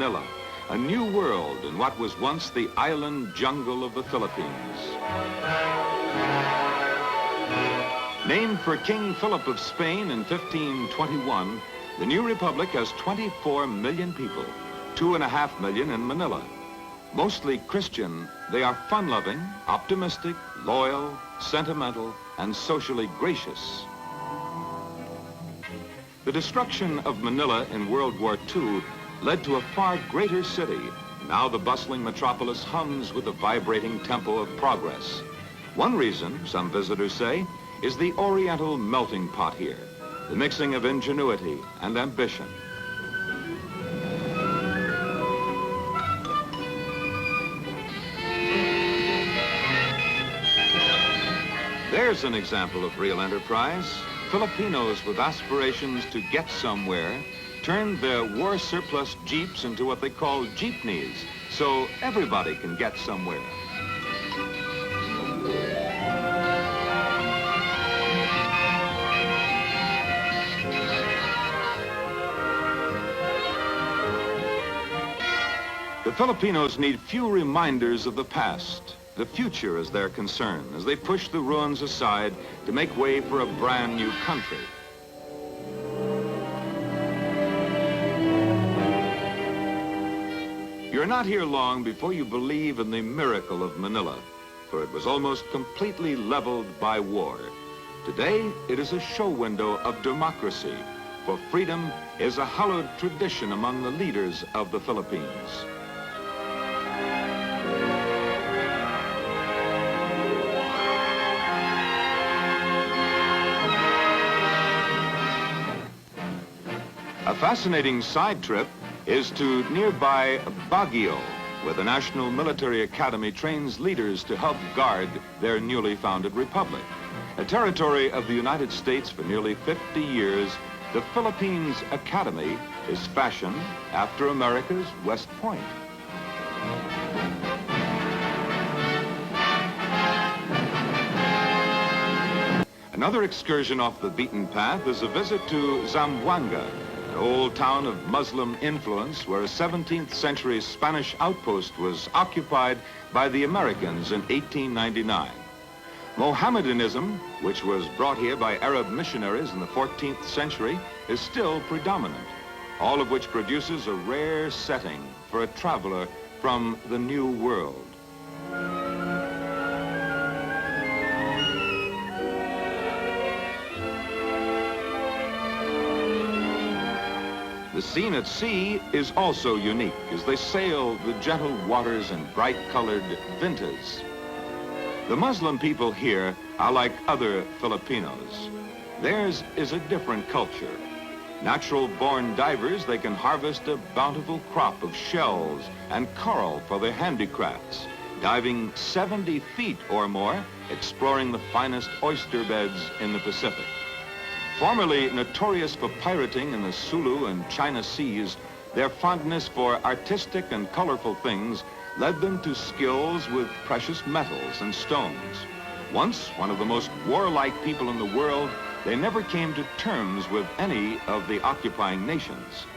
Manila, a new world in what was once the island jungle of the Philippines. Named for King Philip of Spain in 1521, the new republic has 24 million people, 2.5 million in Manila. Mostly Christian, they are fun-loving, optimistic, loyal, sentimental, and socially gracious. The destruction of Manila in World War II led to a far greater city. Now the bustling metropolis hums with the vibrating tempo of progress. One reason, some visitors say, is the Oriental melting pot here, the mixing of ingenuity and ambition. There's an example of real enterprise. Filipinos with aspirations to get somewhere turned their war surplus jeeps into what they call jeepneys, so everybody can get somewhere. The Filipinos need few reminders of the past. The future is their concern as they push the ruins aside to make way for a brand new country. You're not here long before you believe in the miracle of Manila, for it was almost completely leveled by war. Today, it is a show window of democracy, for freedom is a hallowed tradition among the leaders of the Philippines. A fascinating side trip is to nearby Baguio, where the National Military Academy trains leaders to help guard their newly founded republic. A territory of the United States for nearly 50 years, the Philippines Academy is fashioned after America's West Point. Another excursion off the beaten path is a visit to Zamboanga, an old town of Muslim influence where a 17th century Spanish outpost was occupied by the Americans in 1899. Mohammedanism, which was brought here by Arab missionaries in the 14th century, is still predominant, all of which produces a rare setting for a traveler from the New World. The scene at sea is also unique as they sail the gentle waters in bright-colored vintas. The Muslim people here are like other Filipinos. Theirs is a different culture. Natural-born divers, they can harvest a bountiful crop of shells and coral for their handicrafts, diving 70 feet or more, exploring the finest oyster beds in the Pacific. Formerly notorious for pirating in the Sulu and China seas, their fondness for artistic and colorful things led them to skills with precious metals and stones. Once one of the most warlike people in the world, they never came to terms with any of the occupying nations.